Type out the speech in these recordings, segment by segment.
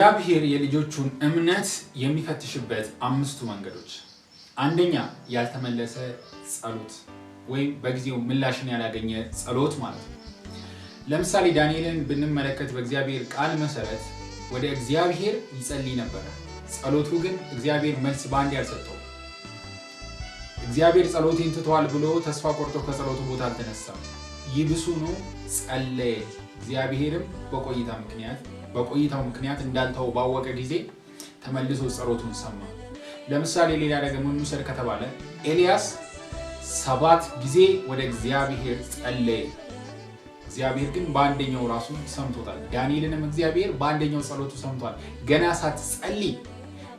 እግዚአብሔር የልጆቹን እምነት የሚፈትሽበት አምስቱ መንገዶች። አንደኛ ያልተመለሰ ጸሎት ወይም በጊዜው ምላሽን ያላገኘ ጸሎት ማለት ነው። ለምሳሌ ዳንኤልን ብንመለከት በእግዚአብሔር ቃል መሰረት ወደ እግዚአብሔር ይጸልይ ነበር። ጸሎቱ ግን እግዚአብሔር መልስ በአንድ ያልሰጠው። እግዚአብሔር ጸሎቴን ትቷል ብሎ ተስፋ ቆርጦ ከጸሎቱ ቦታ አልተነሳም። ይብሱኑ ጸለየ። እግዚአብሔርም በቆይታው ምክንያት እንዳልተው ባወቀ ጊዜ ተመልሶ ጸሎቱን ሰማ። ለምሳሌ ሌላ ደግሞ እንውሰድ ከተባለ ኤልያስ 7 ጊዜ ወደ እግዚአብሔር ጸለየ። እግዚአብሔር ግን በአንደኛው ራሱ ሰምቶታል። ዳንኤልንም እግዚአብሔር በአንደኛው ጸሎቱ ሰምቷል። ገና ሳትጸልይ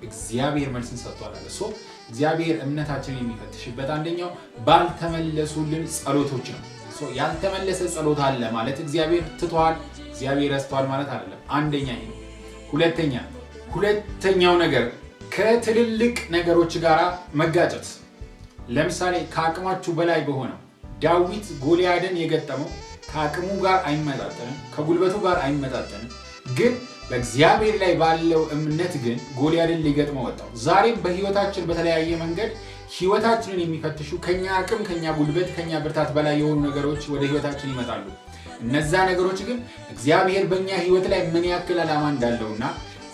እግዚአብሔር መልስን ሰጥቷል አለ። እግዚአብሔር እምነታችንን የሚፈትሽበት አንደኛው ባልተመለሱልን ጸሎቶች ነው። ያልተመለሰ ጸሎት አለ ማለት እግዚአብሔር ትቷል፣ እግዚአብሔር ረስቷል ማለት አይደለም። አንደኛ ይሄ ነው። ሁለተኛው ነገር ከትልልቅ ነገሮች ጋር መጋጨት። ለምሳሌ ከአቅማችሁ በላይ በሆነው ዳዊት ጎልያድን የገጠመው ከአቅሙ ጋር አይመጣጠንም፣ ከጉልበቱ ጋር አይመጣጠንም። ግን በእግዚአብሔር ላይ ባለው እምነት ግን ጎልያድን ሊገጥመው ወጣው። ዛሬም በህይወታችን በተለያየ መንገድ ህይወታችንን የሚፈትሹ ከኛ አቅም፣ ከኛ ጉልበት፣ ከኛ ብርታት በላይ የሆኑ ነገሮች ወደ ህይወታችን ይመጣሉ። እነዛ ነገሮች ግን እግዚአብሔር በእኛ ህይወት ላይ ምን ያክል ዓላማ እንዳለውና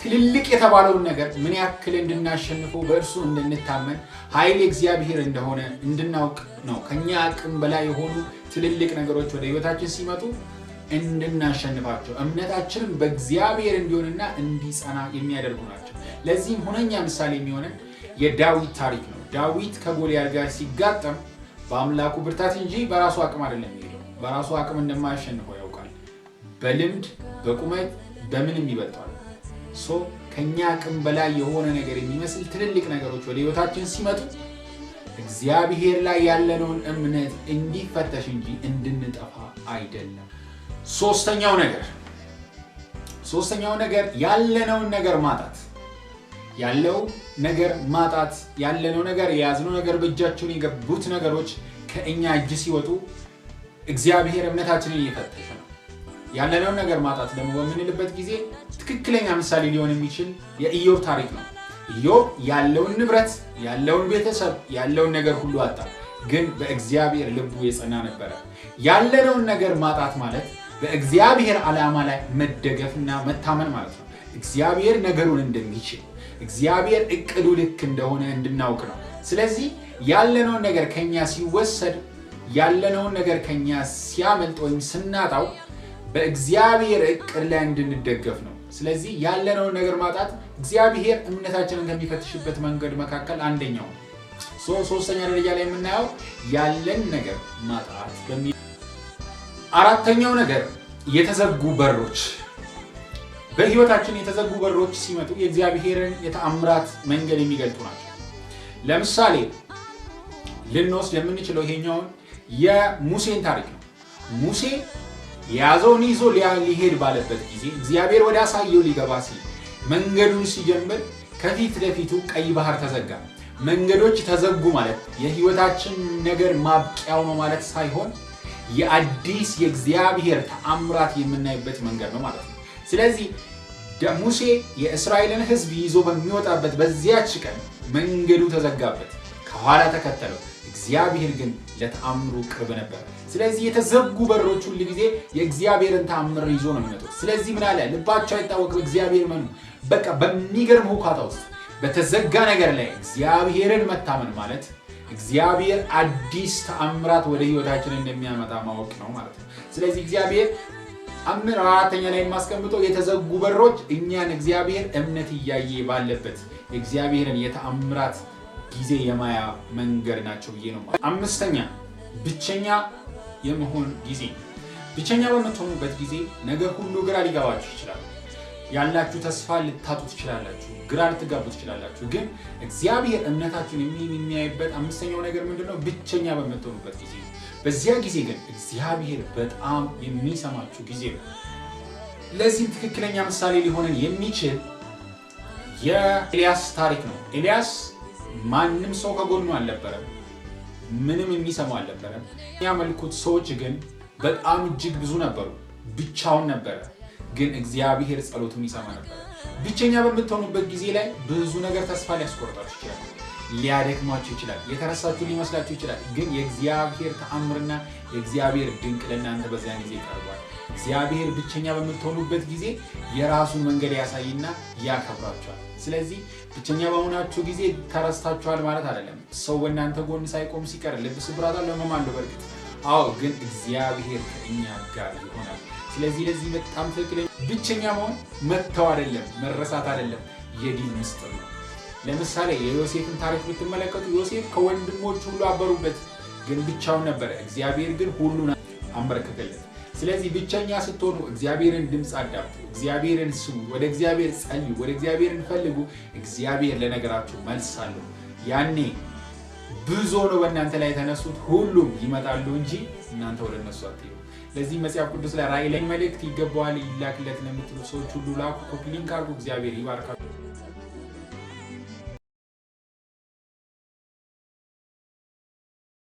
ትልልቅ የተባለውን ነገር ምን ያክል እንድናሸንፈው በእርሱ እንድንታመን ኃይል እግዚአብሔር እንደሆነ እንድናውቅ ነው። ከኛ አቅም በላይ የሆኑ ትልልቅ ነገሮች ወደ ህይወታችን ሲመጡ እንድናሸንፋቸው እምነታችንን በእግዚአብሔር እንዲሆንና እንዲጸና የሚያደርጉ ናቸው። ለዚህም ሁነኛ ምሳሌ የሚሆነን የዳዊት ታሪክ ነው። ዳዊት ከጎልያድ ጋር ሲጋጠም በአምላኩ ብርታት እንጂ በራሱ አቅም አይደለም የሚሄደው። በራሱ አቅም እንደማያሸንፈው ያውቃል። በልምድ በቁመት በምንም ይበልጣል። ከኛ አቅም በላይ የሆነ ነገር የሚመስል ትልልቅ ነገሮች ወደ ህይወታችን ሲመጡ እግዚአብሔር ላይ ያለነውን እምነት እንዲፈተሽ እንጂ እንድንጠፋ አይደለም። ሶስተኛው ነገር ያለነውን ነገር ያለነው ነገር የያዝነው ነገር በእጃችን የገቡት ነገሮች ከእኛ እጅ ሲወጡ እግዚአብሔር እምነታችንን እየፈተሸ ነው። ያለነው ነገር ማጣት ደግሞ በምንልበት ጊዜ ትክክለኛ ምሳሌ ሊሆን የሚችል የኢዮብ ታሪክ ነው። ኢዮብ ያለውን ንብረት፣ ያለውን ቤተሰብ፣ ያለውን ነገር ሁሉ አጣ። ግን በእግዚአብሔር ልቡ የጸና ነበረ። ያለነውን ነገር ማጣት ማለት በእግዚአብሔር ዓላማ ላይ መደገፍና መታመን ማለት ነው። እግዚአብሔር ነገሩን እንደሚችል እግዚአብሔር እቅዱ ልክ እንደሆነ እንድናውቅ ነው። ስለዚህ ያለነውን ነገር ከኛ ሲወሰድ፣ ያለነውን ነገር ከኛ ሲያመልጥ ወይም ስናጣው በእግዚአብሔር እቅድ ላይ እንድንደገፍ ነው። ስለዚህ ያለነውን ነገር ማጣት እግዚአብሔር እምነታችንን ከሚፈትሽበት መንገድ መካከል አንደኛው ነው። ሶስተኛ ደረጃ ላይ የምናየው ያለን ነገር ማጣት በሚል። አራተኛው ነገር የተዘጉ በሮች። በህይወታችን የተዘጉ በሮች ሲመጡ የእግዚአብሔርን የተአምራት መንገድ የሚገልጡ ናቸው። ለምሳሌ ልንወስድ የምንችለው ይሄኛውን የሙሴን ታሪክ ነው። ሙሴ የያዘውን ይዞ ሊሄድ ባለበት ጊዜ እግዚአብሔር ወደ አሳየው ሊገባ ሲል መንገዱን ሲጀምር ከፊት ለፊቱ ቀይ ባህር ተዘጋ። መንገዶች ተዘጉ ማለት የህይወታችን ነገር ማብቂያው ነው ማለት ሳይሆን የአዲስ የእግዚአብሔር ተአምራት የምናይበት መንገድ ነው ማለት ነው። ስለዚህ ሙሴ የእስራኤልን ህዝብ ይዞ በሚወጣበት በዚያች ቀን መንገዱ ተዘጋበት፣ ከኋላ ተከተለው። እግዚአብሔር ግን ለተአምሩ ቅርብ ነበር። ስለዚህ የተዘጉ በሮች ሁሉ ጊዜ የእግዚአብሔርን ተአምር ይዞ ነው የሚመጡት። ስለዚህ ምን አለ? ልባቸው አይታወቅም፣ እግዚአብሔር መኑ። በቃ በሚገርም ሁካታ ውስጥ በተዘጋ ነገር ላይ እግዚአብሔርን መታመን ማለት እግዚአብሔር አዲስ ተአምራት ወደ ህይወታችን እንደሚያመጣ ማወቅ ነው ማለት ነው። ስለዚህ እግዚአብሔር አራተኛ ላይ የማስቀምጠው የተዘጉ በሮች እኛን እግዚአብሔር እምነት እያየ ባለበት የእግዚአብሔርን የተአምራት ጊዜ የማያ መንገድ ናቸው ብዬ ነው። አምስተኛ ብቸኛ የመሆን ጊዜ። ብቸኛ በምትሆኑበት ጊዜ ነገር ሁሉ ግራ ሊገባችሁ ይችላል። ያላችሁ ተስፋ ልታጡ ትችላላችሁ፣ ግራ ልትጋቡ ትችላላችሁ። ግን እግዚአብሔር እምነታችሁን የሚያይበት አምስተኛው ነገር ምንድነው? ብቸኛ በምትሆኑበት ጊዜ። በዚያ ጊዜ ግን እግዚአብሔር በጣም የሚሰማችሁ ጊዜ ነው። ለዚህም ትክክለኛ ምሳሌ ሊሆነን የሚችል የኤልያስ ታሪክ ነው። ኤልያስ ማንም ሰው ከጎኑ አልነበረም፣ ምንም የሚሰማው አልነበረም። የሚያመልኩት ሰዎች ግን በጣም እጅግ ብዙ ነበሩ። ብቻውን ነበረ። ግን እግዚአብሔር ጸሎቱን ይሰማ ነበር። ብቸኛ በምትሆኑበት ጊዜ ላይ ብዙ ነገር ተስፋ ሊያስቆርጣችሁ ይችላል፣ ሊያደክማችሁ ይችላል፣ የተረሳችሁ ሊመስላችሁ ይችላል። ግን የእግዚአብሔር ተአምርና የእግዚአብሔር ድንቅ ለእናንተ በዚያን ጊዜ ቀርቧል። እግዚአብሔር ብቸኛ በምትሆኑበት ጊዜ የራሱን መንገድ ያሳይና ያከብራችኋል። ስለዚህ ብቸኛ በሆናችሁ ጊዜ ተረስታችኋል ማለት አይደለም። ሰው በእናንተ ጎን ሳይቆም ሲቀር ልብ ስብራት ለመማለው በርግጥ አዎ፣ ግን እግዚአብሔር ከእኛ ጋር ይሆናል። ስለዚህ ለዚህ በጣም ትክክለኛ ብቸኛ መሆን መተው አይደለም፣ መረሳት አይደለም፣ የዲን ምስጢር ነው። ለምሳሌ የዮሴፍን ታሪክ ብትመለከቱ ዮሴፍ ከወንድሞቹ ሁሉ አበሩበት፣ ግን ብቻውን ነበረ። እግዚአብሔር ግን ሁሉን አንበረከከለት። ስለዚህ ብቸኛ ስትሆኑ እግዚአብሔርን ድምፅ አዳምጡ፣ እግዚአብሔርን ስሙ፣ ወደ እግዚአብሔር ጸልዩ፣ ወደ እግዚአብሔርን ፈልጉ። እግዚአብሔር ለነገራችሁ መልስ አለው። ያኔ ብዙ ነው በእናንተ ላይ የተነሱት ሁሉም ይመጣሉ እንጂ እናንተ ወደ እነሱ አትሄዱ። ለዚህ መጽሐፍ ቅዱስ ላይ ራእይ ላይ መልእክት ይገባዋል ይላክለት ለምትሉ ሰዎች ሁሉ ላኩ፣ ኮፒ ሊንክ አድርጉ። እግዚአብሔር ይባርካችሁ።